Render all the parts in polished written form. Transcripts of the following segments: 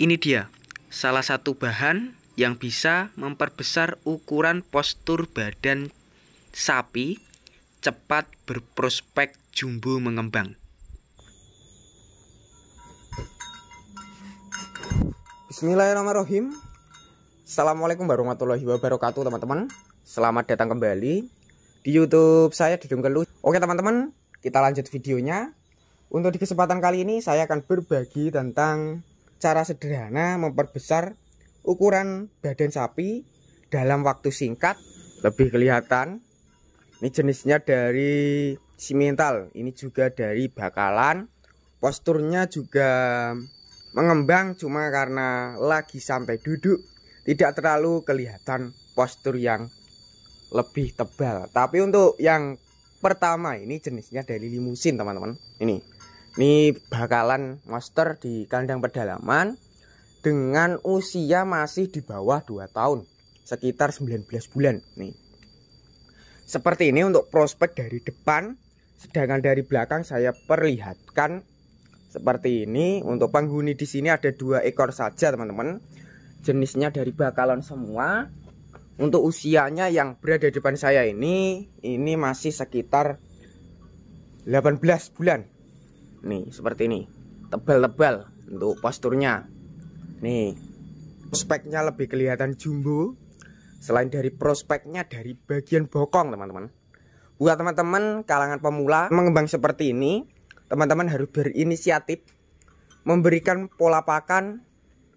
Ini dia salah satu bahan yang bisa memperbesar ukuran postur badan sapi, cepat berprospek jumbo mengembang. Bismillahirrahmanirrahim. Assalamualaikum warahmatullahi wabarakatuh teman-teman. Selamat datang kembali di YouTube saya Didung Keluh. Oke teman-teman, kita lanjut videonya. Untuk di kesempatan kali ini saya akan berbagi tentang cara sederhana memperbesar ukuran badan sapi dalam waktu singkat. Lebih kelihatan. Ini jenisnya dari simental, ini juga dari bakalan. Posturnya juga mengembang, cuma karena lagi santai duduk tidak terlalu kelihatan postur yang lebih tebal. Tapi untuk yang pertama ini jenisnya dari limusin teman-teman. Ini bakalan monster di kandang pedalaman dengan usia masih di bawah 2 tahun, sekitar 19 bulan. Nih. Seperti ini untuk prospek dari depan, sedangkan dari belakang saya perlihatkan seperti ini. Untuk penghuni di sini ada 2 ekor saja, teman-teman. Jenisnya dari bakalan semua. Untuk usianya yang berada di depan saya ini masih sekitar 18 bulan. Nih, seperti ini. Tebal-tebal untuk posturnya. Nih, prospeknya lebih kelihatan jumbo. Selain dari prospeknya, dari bagian bokong, teman-teman. Buat teman-teman kalangan pemula mengembang seperti ini, teman-teman harus berinisiatif memberikan pola pakan,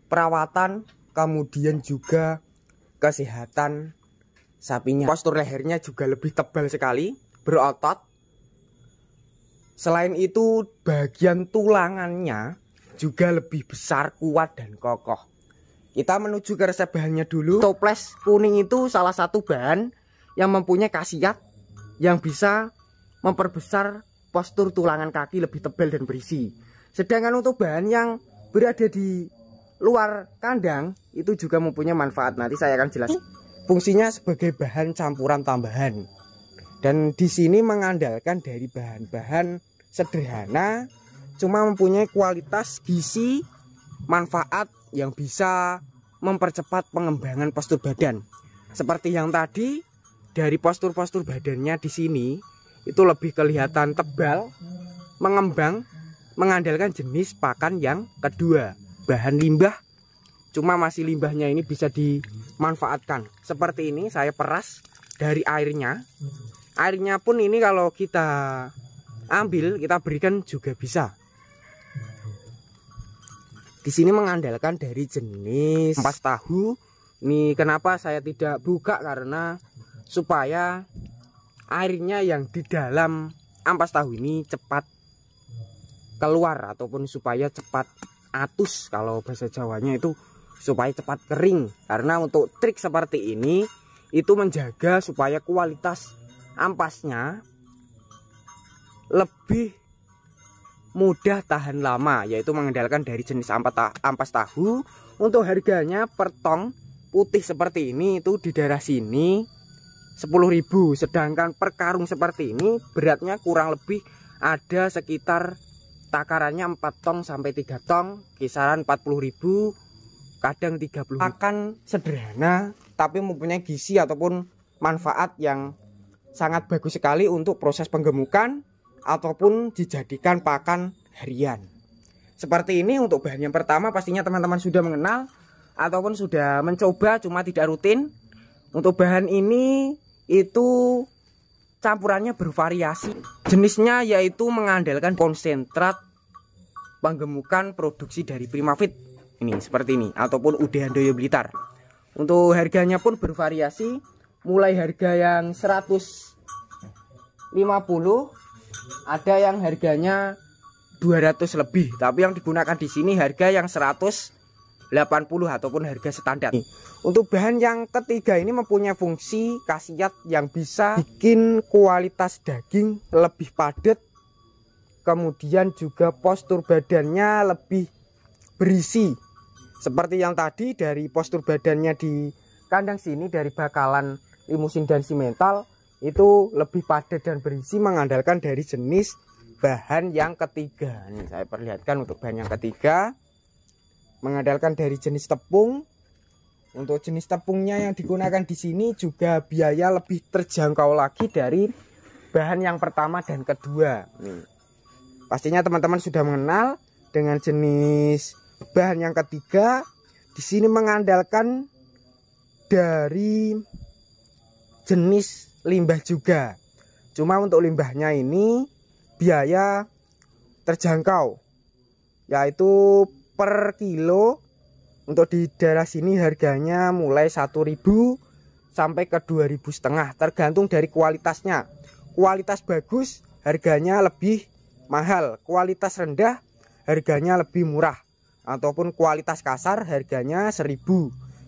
perawatan, kemudian juga kesehatan sapinya. Postur lehernya juga lebih tebal sekali, berotot. Selain itu bagian tulangannya juga lebih besar, kuat dan kokoh. Kita menuju ke resep bahannya dulu. Toples kuning itu salah satu bahan yang mempunyai khasiat yang bisa memperbesar postur tulangan kaki lebih tebal dan berisi. Sedangkan untuk bahan yang berada di luar kandang itu juga mempunyai manfaat. Nanti saya akan jelaskan. Fungsinya sebagai bahan campuran tambahan. Dan di sini mengandalkan dari bahan-bahan sederhana, cuma mempunyai kualitas gizi, manfaat yang bisa mempercepat pengembangan postur badan. Seperti yang tadi, dari postur-postur badannya di sini itu lebih kelihatan tebal, mengembang, mengandalkan jenis pakan yang kedua, bahan limbah. Cuma masih limbahnya ini bisa dimanfaatkan. Seperti ini saya peras dari airnya. Airnya pun ini kalau kita ambil, kita berikan juga bisa. Di sini mengandalkan dari jenis ampas tahu. Ini kenapa saya tidak buka, karena supaya airnya yang di dalam ampas tahu ini cepat keluar, ataupun supaya cepat atus, kalau bahasa Jawanya itu supaya cepat kering. Karena untuk trik seperti ini itu menjaga supaya kualitas ampasnya lebih mudah tahan lama, yaitu mengandalkan dari jenis ampas tahu. Untuk harganya per tong putih seperti ini itu di daerah sini 10.000, sedangkan per karung seperti ini beratnya kurang lebih ada sekitar takarannya 4 tong sampai 3 tong, kisaran 40.000, kadang 30. Akan sederhana tapi mempunyai gizi ataupun manfaat yang sangat bagus sekali untuk proses penggemukan ataupun dijadikan pakan harian. Seperti ini untuk bahan yang pertama, pastinya teman-teman sudah mengenal ataupun sudah mencoba, cuma tidak rutin. Untuk bahan ini itu campurannya bervariasi. Jenisnya yaitu mengandalkan konsentrat penggemukan produksi dari Primafit. Ini seperti ini, ataupun UD Handoyo Blitar. Untuk harganya pun bervariasi, mulai harga yang 150, ada yang harganya 200 lebih. Tapi yang digunakan di sini harga yang 180 ataupun harga standar. Untuk bahan yang ketiga ini mempunyai fungsi khasiat yang bisa bikin kualitas daging lebih padat, kemudian juga postur badannya lebih berisi. Seperti yang tadi dari postur badannya di kandang sini dari bakalan limusin dan simental itu lebih padat dan berisi, mengandalkan dari jenis bahan yang ketiga. Ini saya perlihatkan untuk bahan yang ketiga. mengandalkan dari jenis tepung. Untuk jenis tepungnya yang digunakan di sini juga biaya lebih terjangkau lagi dari bahan yang pertama dan kedua. Pastinya teman-teman sudah mengenal dengan jenis bahan yang ketiga. Di sini mengandalkan dari jenis limbah juga. Cuma untuk limbahnya ini biaya terjangkau, yaitu per kilo. Untuk di daerah sini harganya mulai 1.000 sampai ke 2.500, tergantung dari kualitasnya. Kualitas bagus harganya lebih mahal, kualitas rendah harganya lebih murah, ataupun kualitas kasar harganya 1.000.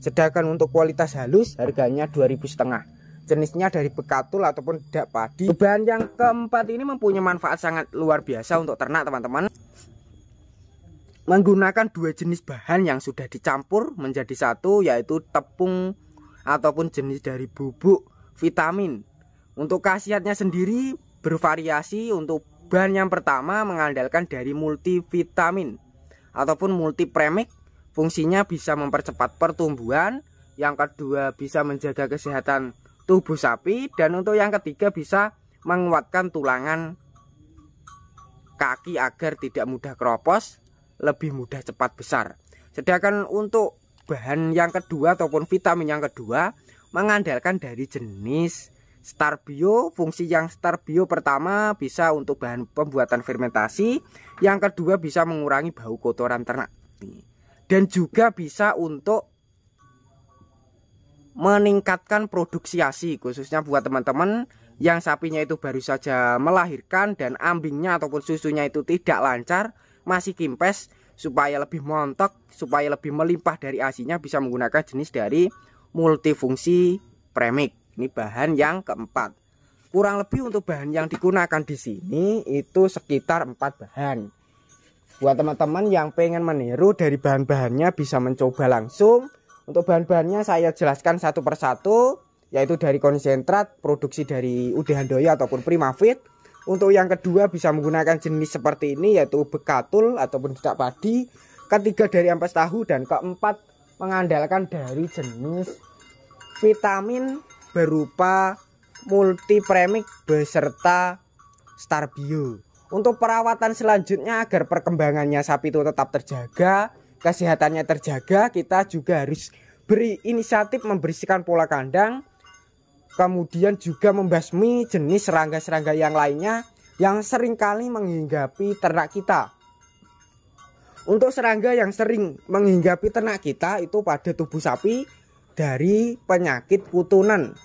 Sedangkan untuk kualitas halus harganya 2.500. Jenisnya dari bekatul ataupun dak padi. Bahan yang keempat ini mempunyai manfaat sangat luar biasa untuk ternak, teman-teman. Menggunakan dua jenis bahan yang sudah dicampur menjadi satu, yaitu tepung ataupun jenis dari bubuk vitamin. Untuk khasiatnya sendiri bervariasi. Untuk bahan yang pertama mengandalkan dari multivitamin ataupun multipremic. Fungsinya bisa mempercepat pertumbuhan. Yang kedua bisa menjaga kesehatan tubuh sapi. Dan untuk yang ketiga bisa menguatkan tulangan kaki agar tidak mudah keropos, lebih mudah cepat besar. Sedangkan untuk bahan yang kedua ataupun vitamin yang kedua mengandalkan dari jenis Starbio. Fungsi yang Starbio pertama bisa untuk bahan pembuatan fermentasi, yang kedua bisa mengurangi bau kotoran ternak, dan juga bisa untuk meningkatkan produksi ASI, khususnya buat teman-teman yang sapinya itu baru saja melahirkan dan ambingnya ataupun susunya itu tidak lancar, masih kimpes. Supaya lebih montok, supaya lebih melimpah dari ASINya, bisa menggunakan jenis dari multifungsi premix. Ini bahan yang keempat. Kurang lebih untuk bahan yang digunakan di sini itu sekitar 4 bahan. Buat teman-teman yang pengen meniru dari bahan-bahannya bisa mencoba langsung. Untuk bahan-bahannya saya jelaskan satu persatu, yaitu dari konsentrat produksi dari UD Handoyo ataupun Primavit. Untuk yang kedua bisa menggunakan jenis seperti ini, yaitu bekatul ataupun dak padi. Ketiga dari ampas tahu, dan keempat mengandalkan dari jenis vitamin berupa multipremic beserta Starbio. Untuk perawatan selanjutnya agar perkembangannya sapi itu tetap terjaga, kesehatannya terjaga, kita juga harus beri inisiatif membersihkan pola kandang. Kemudian juga membasmi jenis serangga-serangga yang lainnya yang seringkali menghinggapi ternak kita. Untuk serangga yang sering menghinggapi ternak kita itu pada tubuh sapi dari penyakit kutunan.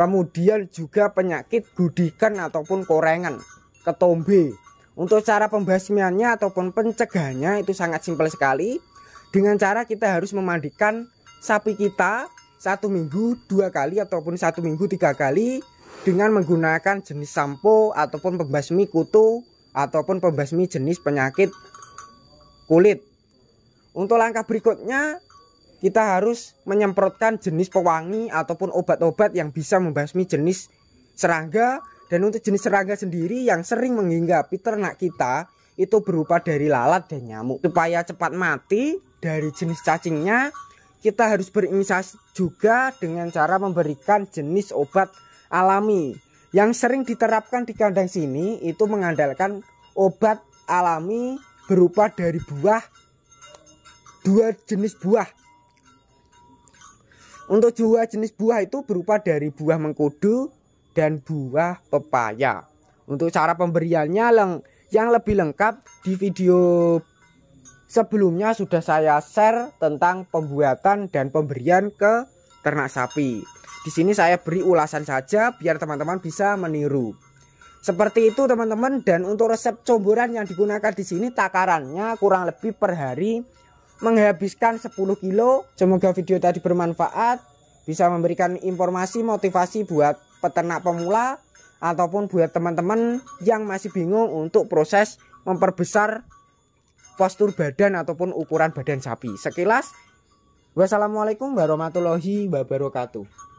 Kemudian juga penyakit gudikan ataupun korengan, ketombe. Untuk cara pembasmiannya ataupun pencegahannya itu sangat simpel sekali. Dengan cara kita harus memandikan sapi kita 1 minggu 2 kali ataupun 1 minggu 3 kali dengan menggunakan jenis sampo ataupun pembasmi kutu ataupun pembasmi jenis penyakit kulit. Untuk langkah berikutnya kita harus menyemprotkan jenis pewangi ataupun obat-obat yang bisa membasmi jenis serangga. Dan untuk jenis serangga sendiri yang sering menghinggapi ternak kita itu berupa dari lalat dan nyamuk. Supaya cepat mati dari jenis cacingnya, kita harus berinisiasi juga dengan cara memberikan jenis obat alami. Yang sering diterapkan di kandang sini itu mengandalkan obat alami berupa dari buah, 2 jenis buah. Untuk 2 jenis buah itu berupa dari buah mengkudu dan buah pepaya. Untuk cara pemberiannya yang lebih lengkap di video sebelumnya sudah saya share tentang pembuatan dan pemberian ke ternak sapi. Di sini saya beri ulasan saja biar teman-teman bisa meniru. Seperti itu teman-teman. Dan untuk resep comboran yang digunakan di sini takarannya kurang lebih per hari menghabiskan 10 kilo. Semoga video tadi bermanfaat, bisa memberikan informasi motivasi buat peternak pemula ataupun buat teman-teman yang masih bingung untuk proses memperbesar postur badan ataupun ukuran badan sapi. Sekilas, wassalamualaikum warahmatullahi wabarakatuh.